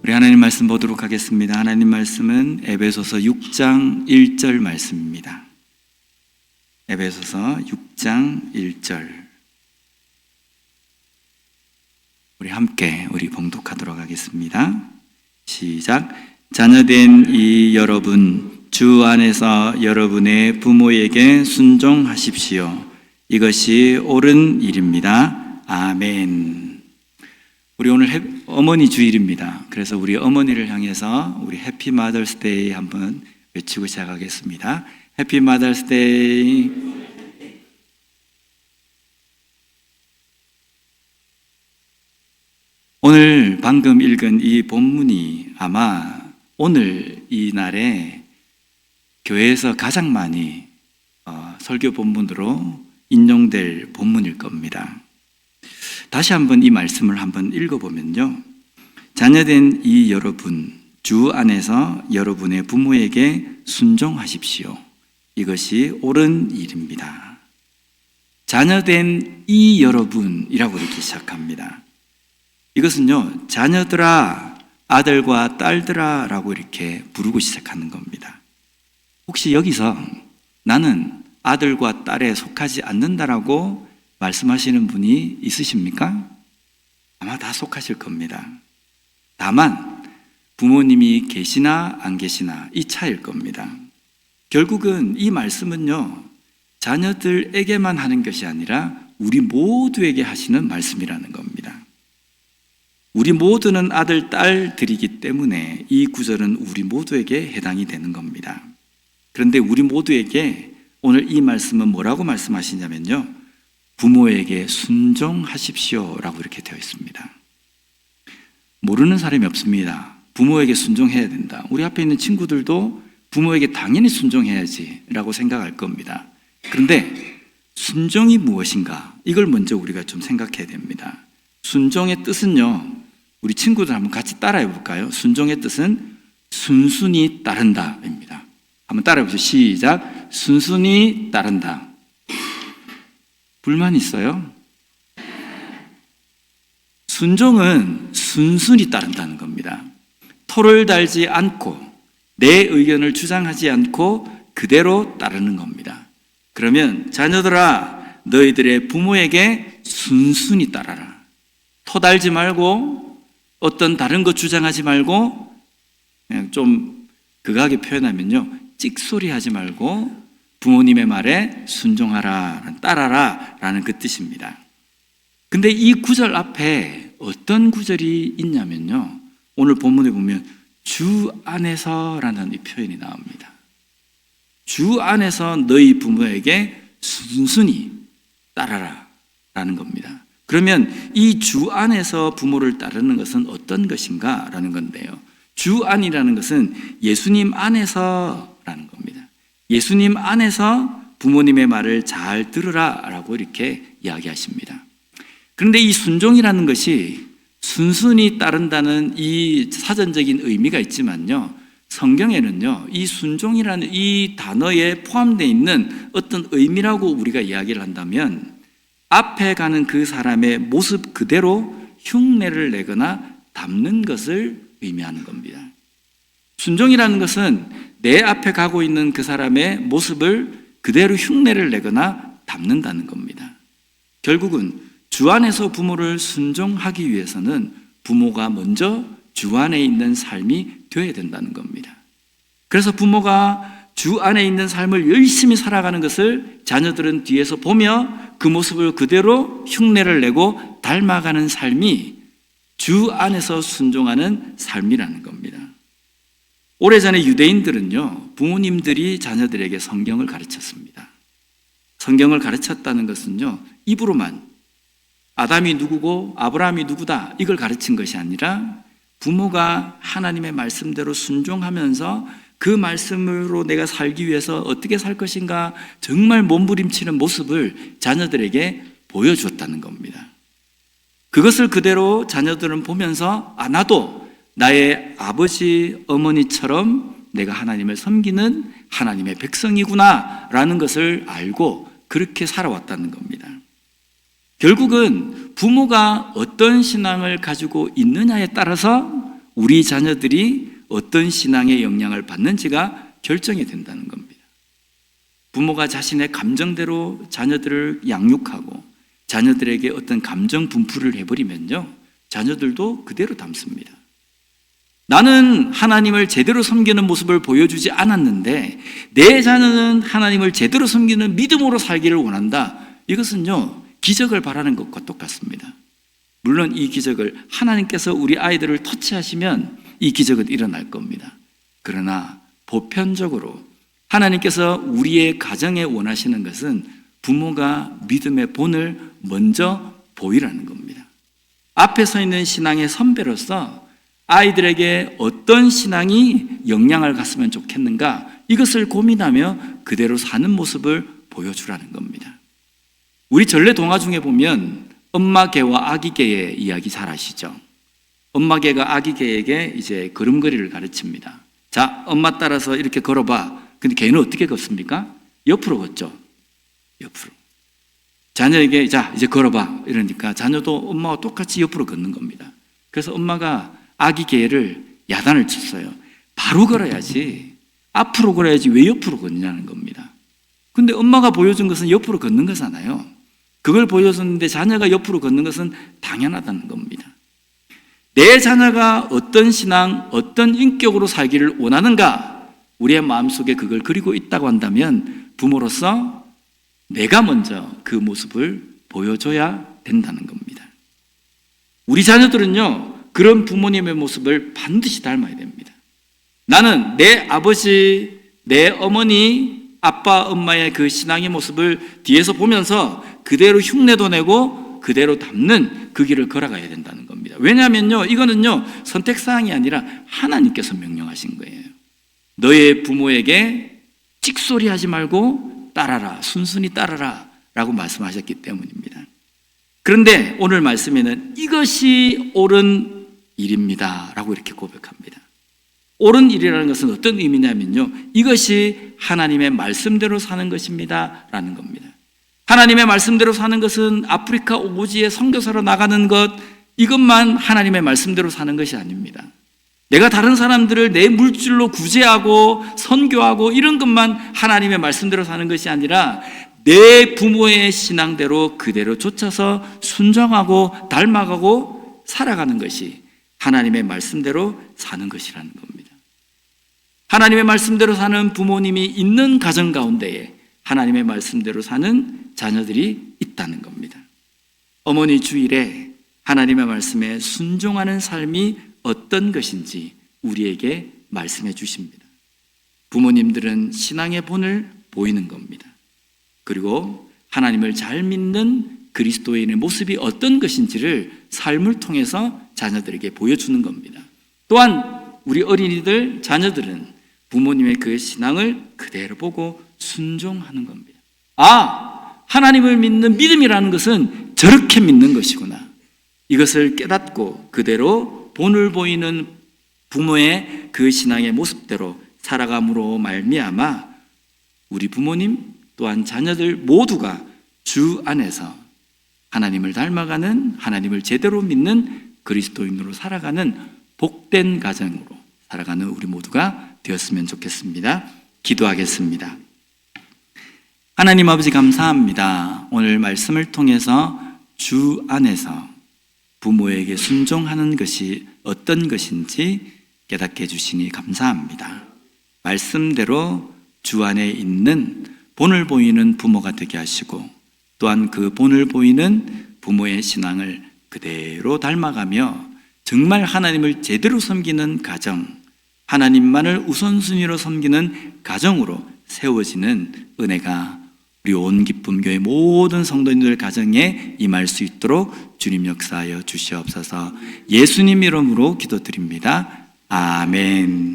우리 하나님 말씀 보도록 하겠습니다. 하나님 말씀은 에베소서 6장 1절 말씀입니다. 에베소서 6장 1절. 우리 함께 봉독하도록 하겠습니다. 시작. 자녀된 이 여러분, 주 안에서 여러분의 부모에게 순종하십시오. 이것이 옳은 일입니다. 아멘. 우리 오늘 어머니 주일입니다. 그래서 우리 어머니를 향해서 우리 해피 마더스 데이 한번 외치고 시작하겠습니다. 해피 마더스 데이. 오늘 방금 읽은 이 본문이 아마 오늘 이 날에 교회에서 가장 많이 설교 본문으로 인용될 본문일 겁니다. 다시 한번 이 말씀을 한번 읽어보면요. 자녀된 이 여러분, 주 안에서 여러분의 부모에게 순종하십시오. 이것이 옳은 일입니다. 자녀된 이 여러분이라고 이렇게 시작합니다. 이것은요, 자녀들아, 아들과 딸들아 라고 이렇게 부르고 시작하는 겁니다. 혹시 여기서 나는 아들과 딸에 속하지 않는다라고 말씀하시는 분이 있으십니까? 아마 다 속하실 겁니다. 다만 부모님이 계시나 안 계시나 이 차이일 겁니다. 결국은 이 말씀은요, 자녀들에게만 하는 것이 아니라 우리 모두에게 하시는 말씀이라는 겁니다. 우리 모두는 아들, 딸들이기 때문에 이 구절은 우리 모두에게 해당이 되는 겁니다. 그런데 우리 모두에게 오늘 이 말씀은 뭐라고 말씀하시냐면요, 부모에게 순종하십시오 라고 이렇게 되어 있습니다. 모르는 사람이 없습니다. 부모에게 순종해야 된다. 우리 앞에 있는 친구들도 부모에게 당연히 순종해야지 라고 생각할 겁니다. 그런데 순종이 무엇인가? 이걸 먼저 우리가 좀 생각해야 됩니다. 순종의 뜻은요, 우리 친구들 한번 같이 따라해 볼까요? 순종의 뜻은 순순히 따른다 입니다. 한번 따라해 보세요. 시작. 순순히 따른다. 불만 있어요? 순종은 순순히 따른다는 겁니다. 토를 달지 않고 내 의견을 주장하지 않고 그대로 따르는 겁니다. 그러면 자녀들아, 너희들의 부모에게 순순히 따라라. 토 달지 말고 어떤 다른 거 주장하지 말고 그냥 좀 극하게 표현하면요, 찍소리 하지 말고 부모님의 말에 순종하라, 따라라 라는 그 뜻입니다. 근데 이 구절 앞에 어떤 구절이 있냐면요, 오늘 본문에 보면 주 안에서라는 이 표현이 나옵니다. 주 안에서 너희 부모에게 순순히 따라라 라는 겁니다. 그러면 이 주 안에서 부모를 따르는 것은 어떤 것인가 라는 건데요, 주 안이라는 것은 예수님 안에서라는 겁니다. 예수님 안에서 부모님의 말을 잘 들으라 라고 이렇게 이야기하십니다. 그런데 이 순종이라는 것이 순순히 따른다는 이 사전적인 의미가 있지만요, 성경에는요, 이 순종이라는 이 단어에 포함되어 있는 어떤 의미라고 우리가 이야기를 한다면 앞에 가는 그 사람의 모습 그대로 흉내를 내거나 담는 것을 의미하는 겁니다. 순종이라는 것은 내 앞에 가고 있는 그 사람의 모습을 그대로 흉내를 내거나 담는다는 겁니다. 결국은 주 안에서 부모를 순종하기 위해서는 부모가 먼저 주 안에 있는 삶이 되어야 된다는 겁니다. 그래서 부모가 주 안에 있는 삶을 열심히 살아가는 것을 자녀들은 뒤에서 보며 그 모습을 그대로 흉내를 내고 닮아가는 삶이 주 안에서 순종하는 삶이라는 겁니다. 오래전에 유대인들은요, 부모님들이 자녀들에게 성경을 가르쳤습니다. 성경을 가르쳤다는 것은요, 입으로만 아담이 누구고 아브라함이 누구다 이걸 가르친 것이 아니라 부모가 하나님의 말씀대로 순종하면서 그 말씀으로 내가 살기 위해서 어떻게 살 것인가 정말 몸부림치는 모습을 자녀들에게 보여주었다는 겁니다. 그것을 그대로 자녀들은 보면서 나도 나의 아버지, 어머니처럼 내가 하나님을 섬기는 하나님의 백성이구나 라는 것을 알고 그렇게 살아왔다는 겁니다. 결국은 부모가 어떤 신앙을 가지고 있느냐에 따라서 우리 자녀들이 어떤 신앙의 영향을 받는지가 결정이 된다는 겁니다. 부모가 자신의 감정대로 자녀들을 양육하고 자녀들에게 어떤 감정 분풀을 해버리면요, 자녀들도 그대로 담습니다. 나는 하나님을 제대로 섬기는 모습을 보여주지 않았는데 내 자녀는 하나님을 제대로 섬기는 믿음으로 살기를 원한다. 이것은요, 기적을 바라는 것과 똑같습니다. 물론 이 기적을 하나님께서 우리 아이들을 터치하시면 이 기적은 일어날 겁니다. 그러나 보편적으로 하나님께서 우리의 가정에 원하시는 것은 부모가 믿음의 본을 먼저 보이라는 겁니다. 앞에 서 있는 신앙의 선배로서 아이들에게 어떤 신앙이 영향을 갔으면 좋겠는가, 이것을 고민하며 그대로 사는 모습을 보여주라는 겁니다. 우리 전래 동화 중에 보면 엄마 개와 아기 개의 이야기 잘 아시죠? 엄마 개가 아기 개에게 이제 걸음걸이를 가르칩니다. 자, 엄마 따라서 이렇게 걸어봐. 근데 개는 어떻게 걷습니까? 옆으로 걷죠. 옆으로. 자녀에게 자, 이제 걸어봐. 이러니까 자녀도 엄마와 똑같이 옆으로 걷는 겁니다. 그래서 엄마가 아기 개를 야단을 쳤어요. 바로 걸어야지. 앞으로 걸어야지 왜 옆으로 걷냐는 겁니다. 근데 엄마가 보여준 것은 옆으로 걷는 거잖아요. 그걸 보여줬는데 자녀가 옆으로 걷는 것은 당연하다는 겁니다. 내 자녀가 어떤 신앙, 어떤 인격으로 살기를 원하는가, 우리의 마음속에 그걸 그리고 있다고 한다면 부모로서 내가 먼저 그 모습을 보여줘야 된다는 겁니다. 우리 자녀들은요, 그런 부모님의 모습을 반드시 닮아야 됩니다. 나는 내 아버지, 내 어머니, 아빠, 엄마의 그 신앙의 모습을 뒤에서 보면서 그대로 흉내도 내고 그대로 담는 그 길을 걸어가야 된다는 겁니다. 왜냐하면요, 이거는요, 선택사항이 아니라 하나님께서 명령하신 거예요. 너의 부모에게 찍소리하지 말고 따라라, 순순히 따라라 라고 말씀하셨기 때문입니다. 그런데 오늘 말씀에는 이것이 옳은 일입니다 라고 이렇게 고백합니다. 옳은 일이라는 것은 어떤 의미냐면요, 이것이 하나님의 말씀대로 사는 것입니다 라는 겁니다. 하나님의 말씀대로 사는 것은 아프리카 오고지에 선교사로 나가는 것, 이것만 하나님의 말씀대로 사는 것이 아닙니다. 내가 다른 사람들을 내 물질로 구제하고 선교하고 이런 것만 하나님의 말씀대로 사는 것이 아니라 내 부모의 신앙대로 그대로 쫓아서 순종하고 닮아가고 살아가는 것이 하나님의 말씀대로 사는 것이라는 겁니다. 하나님의 말씀대로 사는 부모님이 있는 가정 가운데에 하나님의 말씀대로 사는 자녀들이 있다는 겁니다. 어머니 주일에 하나님의 말씀에 순종하는 삶이 어떤 것인지 우리에게 말씀해 주십니다. 부모님들은 신앙의 본을 보이는 겁니다. 그리고 하나님을 잘 믿는 그리스도인의 모습이 어떤 것인지를 삶을 통해서 자녀들에게 보여주는 겁니다. 또한 우리 어린이들, 자녀들은 부모님의 그 신앙을 그대로 보고 순종하는 겁니다. 아, 하나님을 믿는 믿음이라는 것은 저렇게 믿는 것이구나. 이것을 깨닫고 그대로 본을 보이는 부모의 그 신앙의 모습대로 살아감으로 말미암아 우리 부모님 또한 자녀들 모두가 주 안에서 하나님을 닮아가는, 하나님을 제대로 믿는 그리스도인으로 살아가는 복된 가정으로 살아가는 우리 모두가 되었으면 좋겠습니다. 기도하겠습니다. 하나님 아버지 감사합니다. 오늘 말씀을 통해서 주 안에서 부모에게 순종하는 것이 어떤 것인지 깨닫게 해주시니 감사합니다. 말씀대로 주 안에 있는 본을 보이는 부모가 되게 하시고 또한 그 본을 보이는 부모의 신앙을 그대로 닮아가며 정말 하나님을 제대로 섬기는 가정, 하나님만을 우선순위로 섬기는 가정으로 세워지는 은혜가 우리 온 기쁨교회 모든 성도님들 가정에 임할 수 있도록 주님 역사하여 주시옵소서. 예수님 이름으로 기도드립니다. 아멘.